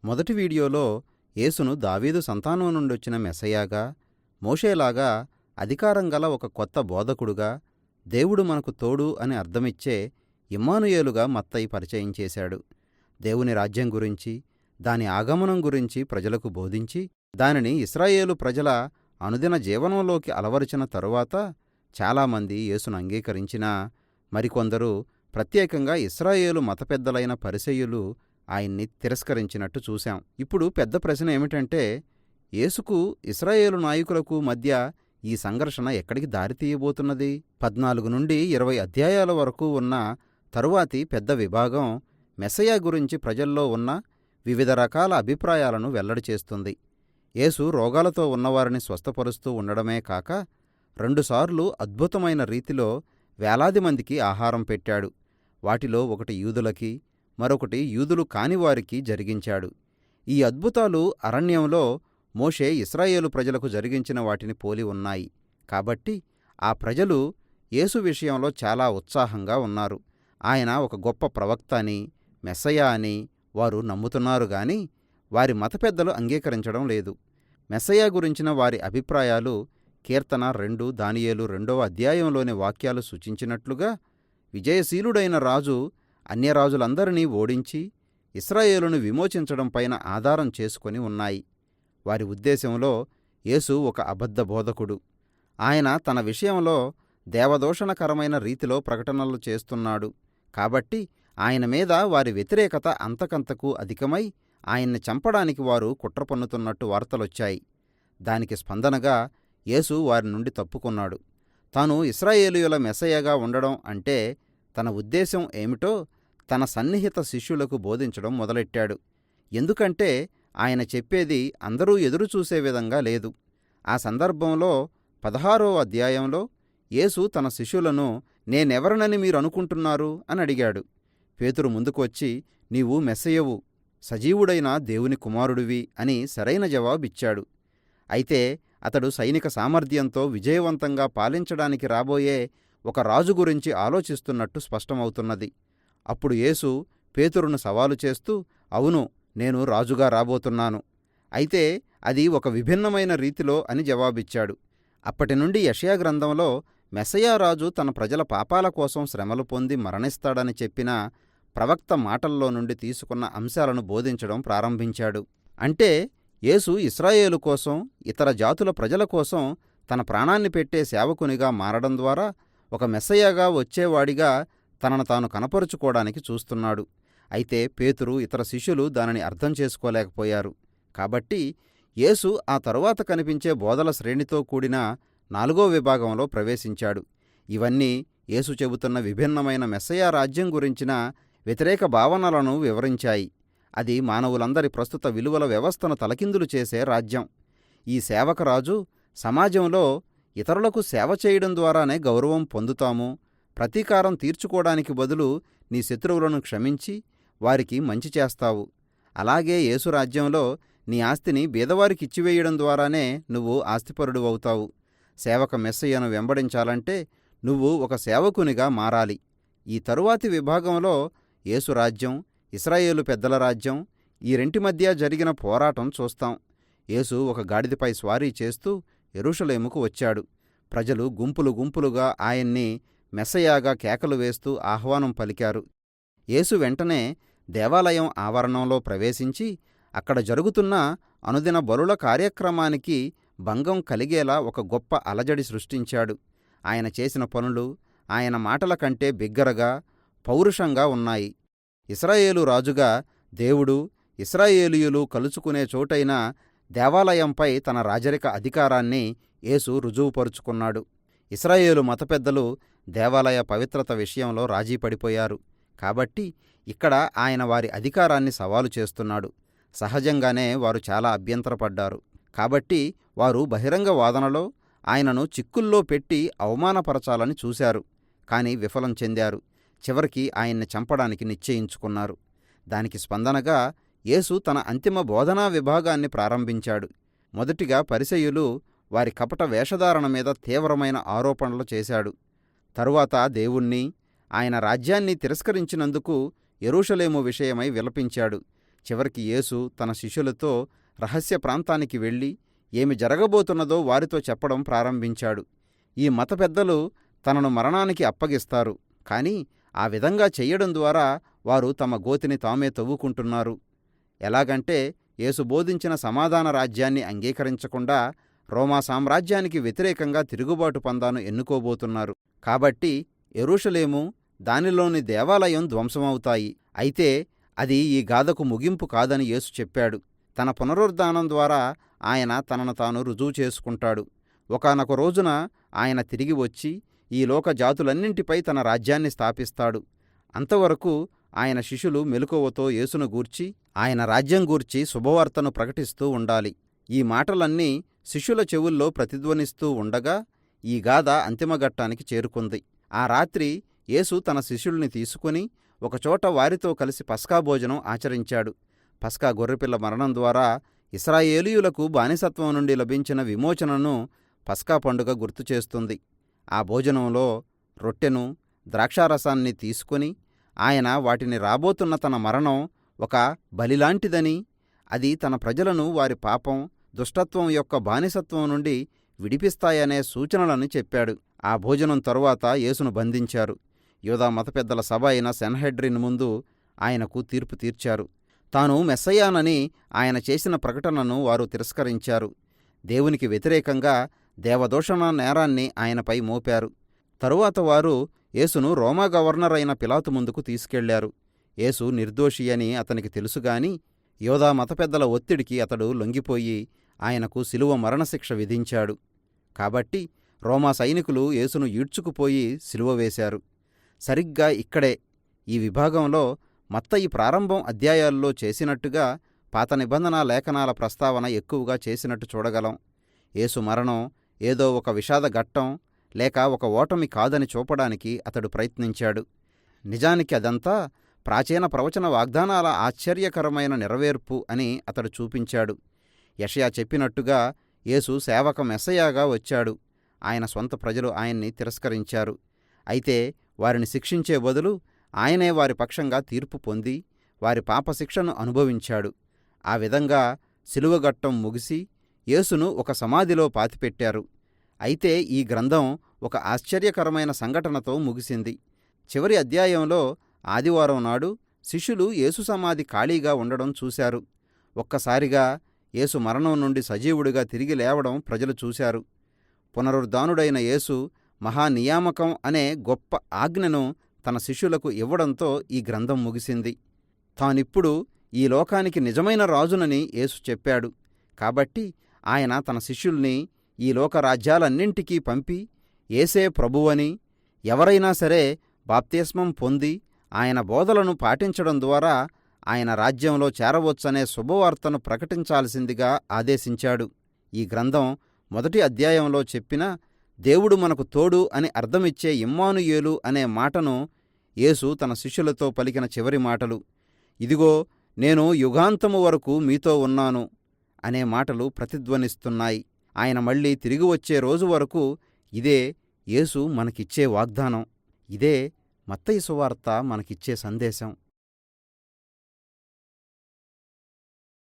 మొదటి వీడియోలో యేసును దావీదు సంతానం నుండొచ్చిన మెస్సయ్యగా, మోషేలాగా అధికారం గల ఒక కొత్త బోధకుడుగా, దేవుడు మనకు తోడు అని అర్థమిచ్చే ఇమ్మానుయేలుగా మత్తయి పరిచయం చేశాడు. దేవుని రాజ్యం గురించి, దాని ఆగమనం గురించి ప్రజలకు బోధించి, దానిని ఇశ్రాయేలు ప్రజల అనుదిన జీవనంలోకి అలవరిచిన తరువాత చాలామంది యేసును అంగీకరించినా, మరికొందరు, ప్రత్యేకంగా ఇశ్రాయేలు మతపెద్దలైన పరిసయ్యులు ఆయన్ని తిరస్కరించినట్టు చూశాం. ఇప్పుడు పెద్ద ప్రశ్న ఏమిటంటే, యేసుకు ఇశ్రాయేలు నాయకులకు మధ్య ఈ సంఘర్షణ ఎక్కడికి దారితీయబోతున్నది? 14 నుండి 20 అధ్యాయాల వరకు ఉన్న తరువాతి పెద్ద విభాగం మెస్సయ్య గురించి ప్రజల్లో ఉన్న వివిధ రకాల అభిప్రాయాలను వెల్లడి చేస్తుంది. యేసు రోగాలతో ఉన్నవారిని స్వస్థపరుస్తూ ఉండడమే కాక 2 సార్లు అద్భుతమైన రీతిలో వేలాది మందికి ఆహారం పెట్టాడు. వాటిలో ఒకటి యూదులకి, మరొకటి యూదులు కానివారికి జరిగించాడు. ఈ అద్భుతాలు అరణ్యంలో మోషే ఇశ్రాయేలు ప్రజలకు జరిగించిన వాటిని పోలి ఉన్నాయి. కాబట్టి ఆ ప్రజలు యేసు విషయంలో చాలా ఉత్సాహంగా ఉన్నారు. ఆయన ఒక గొప్ప ప్రవక్త అని, మెస్సయ్య అని వారు నమ్ముతున్నారు గాని వారి మత పెద్దలు అంగీకరించడం లేదు. మెస్సయ్య గురించిన వారి అభిప్రాయాలు కీర్తన 2 దానియేలు 2వ అధ్యాయంలోని వాక్యాలు సూచించినట్లుగా, విజయశీలుడైన రాజు అన్యరాజులందరినీ ఓడించి ఇశ్రాయేలును విమోచించడం పైన ఆధారం చేసుకొని ఉన్నాయి. వారి ఉద్దేశంలో యేసు ఒక అబద్ధ బోధకుడు. ఆయన తన విషయంలో దేవదూషణకరమైన రీతిలో ప్రకటనలు చేస్తున్నాడు. కాబట్టి ఆయన మీద వారి వ్యతిరేకత అంతకంతకు అధికమై ఆయన్ని చంపడానికి వారు కుట్ర పన్నుతున్నట్టు వార్తలొచ్చాయి. దానికి స్పందనగా యేసు వారి నుండి తప్పుకున్నాడు. తాను ఇశ్రాయేలీయుల మెస్సయ్యగా ఉండడం అంటే తన ఉద్దేశం ఏమిటో తన సన్నిహిత శిష్యులకు బోధించడం మొదలెట్టాడు. ఎందుకంటే ఆయన చెప్పేది అందరూ ఎదురుచూసే విధంగా లేదు. ఆ సందర్భంలో 16వ అధ్యాయంలో యేసు తన శిష్యులను, నేనెవరనని మీరనుకుంటున్నారు అని అడిగాడు. పేతురు ముందుకు వచ్చి, నీవు మెస్సయ్యవు, సజీవుడైన దేవుని కుమారుడివి అని సరైన జవాబిచ్చాడు. అయితే అతడు సైనిక సామర్థ్యంతో విజయవంతంగా పాలించడానికి రాబోయే ఒక రాజు గురించి ఆలోచిస్తున్నట్టు స్పష్టమవుతున్నది. అప్పుడు యేసు పేతురును సవాలు చేస్తూ, అవును, నేను రాజుగా రాబోతున్నాను, అయితే అది ఒక విభిన్నమైన రీతిలో అని జవాబిచ్చాడు. అప్పటినుండి యెషయా గ్రంథంలో మెస్సయ్య రాజు తన ప్రజల పాపాల కోసం శ్రమలు పొంది మరణిస్తాడని చెప్పిన ప్రవక్త మాటల్లో నుండి తీసుకున్న అంశాలను బోధించడం ప్రారంభించాడు. అంటే యేసు ఇశ్రాయేలు కోసం, ఇతర జాతుల ప్రజల కోసం తన ప్రాణాన్ని పెట్టే సేవకునిగా మారడం ద్వారా ఒక మెస్సయ్యగా వచ్చేవాడిగా తనను తాను కనపరుచుకోవడానికి చూస్తున్నాడు. అయితే పేతురు, ఇతర శిష్యులు దానిని అర్థం చేసుకోలేకపోయారు. కాబట్టి యేసు ఆ తరువాత కనిపించే బోధల శ్రేణితో కూడిన 4వ విభాగంలో ప్రవేశించాడు. ఇవన్నీ యేసు చెబుతున్న విభిన్నమైన మెస్సయ్య రాజ్యం గురించిన వ్యతిరేక భావనలను వివరించాయి. అది మానవులందరి ప్రస్తుత విలువల వ్యవస్థను తలకిందులు చేసే రాజ్యం. ఈ సేవకరాజు సమాజంలో ఇతరులకు సేవ చేయడం ద్వారానే గౌరవం పొందుతాము, ప్రతీకారం తీర్చుకోవడానికి బదులు నీ శత్రువులను క్షమించి వారికి మంచి చేస్తావు. అలాగే యేసు రాజ్యంలో నీ ఆస్తిని బీదవారికిచ్చివేయడం ద్వారానే నువ్వు ఆస్తిపరుడు అవుతావు. సేవక మెస్సయ్యను వెంబడించాలంటే నువ్వు ఒక సేవకునిగా మారాలి. ఈ తరువాతి విభాగంలో యేసు రాజ్యం, ఇశ్రాయేలు పెద్దల రాజ్యం, ఈ రెంటి మధ్య జరిగిన పోరాటం చూస్తాం. యేసు ఒక గాడిదపై స్వారీ చేస్తూ యెరూషలేముకు వచ్చాడు. ప్రజలు గుంపులు గుంపులుగా ఆయన్ని మెస్సయ్యగా కేకలు వేస్తూ ఆహ్వానం పలికారు. యేసు వెంటనే దేవాలయం ఆవరణంలో ప్రవేశించి అక్కడ జరుగుతున్న అనుదిన బలుల కార్యక్రమానికి భంగం కలిగేలా ఒక గొప్ప అలజడి సృష్టించాడు. ఆయన చేసిన పనులు ఆయన మాటల కంటే బిగ్గరగా, పౌరుషంగా ఉన్నాయి. ఇశ్రాయేలు రాజుగా దేవుడు, ఇశ్రాయేలీయులు కలుసుకునే చోటైన దేవాలయంపై తన రాజరిక అధికారాన్ని యేసు రుజువుపరుచుకున్నాడు. ఇశ్రాయేలు మత పెద్దలు దేవాలయ పవిత్రత విషయంలో రాజీ పడిపోయారు. కాబట్టి ఇక్కడ ఆయన వారి అధికారాన్ని సవాలు చేస్తున్నాడు. సహజంగానే వారు చాలా అభ్యంతరపడ్డారు. కాబట్టి వారు బహిరంగ వాదనలో ఆయనను చిక్కుల్లో పెట్టి అవమానపరచాలని చూశారు. కానీ విఫలం చెందారు. చివరికి ఆయన్ని చంపడానికి నిశ్చయించుకున్నారు. దానికి స్పందనగా యేసు తన అంతిమ బోధనా విభాగాన్ని ప్రారంభించాడు. మొదటిగా పరిసయ్యులు వారి కపట వేషధారణ మీద తీవ్రమైన ఆరోపణలు చేశాడు. తరువాత దేవుణ్ణి, ఆయన రాజ్యాన్ని తిరస్కరించినందుకు యెరూషలేము విషయమై విలపించాడు. చివరికి యేసు తన శిష్యులతో రహస్య ప్రాంతానికి వెళ్ళి ఏమి జరగబోతున్నదో వారితో చెప్పడం ప్రారంభించాడు. ఈ మత పెద్దలు తనను మరణానికి అప్పగిస్తారు, కానీ ఆ విధంగా చెయ్యడం ద్వారా వారు తమ గోతిని తామే తవ్వుకుంటున్నారు. ఎలాగంటే యేసు బోధించిన సమాధాన రాజ్యాన్ని అంగీకరించకుండా రోమా సామ్రాజ్యానికి వ్యతిరేకంగా తిరుగుబాటు పందాను ఎన్నుకోబోతున్నారు. కాబట్టి యెరూషలేము, దానిలోని దేవాలయం ధ్వంసమవుతాయి. అయితే అది ఈ గాథకు ముగింపు కాదని యేసు చెప్పాడు. తన పునరుద్ధానం ద్వారా ఆయన తనను తాను రుజువు చేసుకుంటాడు. ఒకానొక రోజున ఆయన తిరిగి వచ్చి ఈ లోక జాతులన్నింటిపై తన రాజ్యాన్ని స్థాపిస్తాడు. అంతవరకు ఆయన శిష్యులు మెలకువతో యేసును గూర్చి, ఆయన రాజ్యం గూర్చి శుభవార్తను ప్రకటిస్తూ ఉండాలి. ఈ మాటలన్నీ శిష్యుల చెవుల్లో ప్రతిధ్వనిస్తూ ఉండగా ఈ గాథ అంతిమఘట్టానికి చేరుకుంది. ఆ రాత్రి యేసు తన శిష్యుల్ని తీసుకుని ఒకచోట వారితో కలిసి పస్కా భోజనం ఆచరించాడు. పస్కా గొర్రెపిల్ల మరణం ద్వారా ఇశ్రాయేలీయులకు బానిసత్వం నుండి లభించిన విమోచనను పస్కా పండుగ గుర్తుచేస్తుంది. ఆ భోజనంలో రొట్టెను, ద్రాక్షారసాన్ని తీసుకుని ఆయన వాటిని రాబోతున్న తన మరణం ఒక బలిలాంటిదని, అది తన ప్రజలను వారి పాపం, దుష్టత్వం యొక్క బానిసత్వం నుండి విడిపిస్తాయనే సూచనలను చెప్పాడు. ఆ భోజనం తరువాత యేసును బంధించారు. యూదా మత పెద్దల సభ అయిన సెన్హెడ్రిన్ ముందు ఆయనకు తీర్పు తీర్చారు. తాను మెస్సయ్యానని ఆయన చేసిన ప్రకటనను వారు తిరస్కరించారు. దేవునికి వ్యతిరేకంగా దేవదూషణ నేరాన్ని ఆయనపై మోపారు. తరువాత వారు యేసును రోమా గవర్నర్ అయిన పిలాతు ముందుకు తీసుకెళ్లారు. యేసు నిర్దోషి అని అతనికి తెలుసుగాని యూదా మత పెద్దల ఒత్తిడికి అతడు లొంగిపోయి ఆయనకు శిలువ మరణశిక్ష విధించాడు. కాబట్టి రోమా సైనికులు యేసును ఈడ్చుకుపోయి శిలువ వేశారు. సరిగ్గా ఇక్కడే ఈ విభాగంలో మత్తయి ప్రారంభం అధ్యాయాల్లో చేసినట్టుగా పాత నిబంధన లేఖనాల ప్రస్తావన ఎక్కువగా చేసినట్టు చూడగలం. యేసు మరణం ఏదో ఒక విషాద ఘట్టం లేక ఒక ఓటమి కాదని చూపడానికి అతడు ప్రయత్నించాడు. నిజానికి అదంతా ప్రాచీన ప్రవచన వాగ్దానాల ఆశ్చర్యకరమైన నెరవేర్పు అని అతడు చూపించాడు. యెషయా చెప్పినట్టుగా యేసు సేవక మెస్సయాగా వచ్చాడు. ఆయన సొంత ప్రజలు ఆయన్ని తిరస్కరించారు. అయితే వారిని శిక్షించే బదులు ఆయనే వారి పక్షంగా తీర్పు పొంది వారి పాపశిక్షను అనుభవించాడు. ఆ విధంగా శిలువఘట్టం ముగిసి యేసును ఒక సమాధిలో పాతిపెట్టారు. అయితే ఈ గ్రంథం ఒక ఆశ్చర్యకరమైన సంఘటనతో ముగిసింది. చివరి అధ్యాయంలో ఆదివారం నాడు శిష్యులు యేసు సమాధి ఖాళీగా ఉండడం చూశారు. ఒక్కసారిగా యేసు మరణం నుండి సజీవుడిగా తిరిగి లేవడం ప్రజలు చూశారు. పునరుద్ధానుడైన యేసు మహానియామకం అనే గొప్ప ఆజ్ఞను తన శిష్యులకు ఇవ్వడంతో ఈ గ్రంథం ముగిసింది. తానిప్పుడు ఈ లోకానికి నిజమైన రాజునని యేసు చెప్పాడు. కాబట్టి ఆయన తన శిష్యుల్ని ఈ లోక రాజ్యాలన్నింటికీ పంపి యేసే ప్రభువని, ఎవరైనా సరే బాప్తిస్మం పొంది ఆయన బోధలను పాటించడం ద్వారా ఆయన రాజ్యంలో చేరవచ్చనే శుభవార్తను ప్రకటించాల్సిందిగా ఆదేశించాడు. ఈ గ్రంథం మొదటి అధ్యాయంలో చెప్పిన దేవుడు మనకు తోడు అని అర్థమిచ్చే ఇమ్మానుయేలు అనే మాటను యేసు తన శిష్యులతో పలికిన చివరి మాటలు. ఇదిగో నేను యుగాంతము వరకు మీతో ఉన్నాను అనే మాటలు ప్రతిధ్వనిస్తున్నాయి. ఆయన మళ్ళీ తిరిగి వచ్చే రోజు వరకు ఇదే యేసు మనకిచ్చే వాగ్దానం. ఇదే మత్తయి సువార్త మనకిచ్చే సందేశం.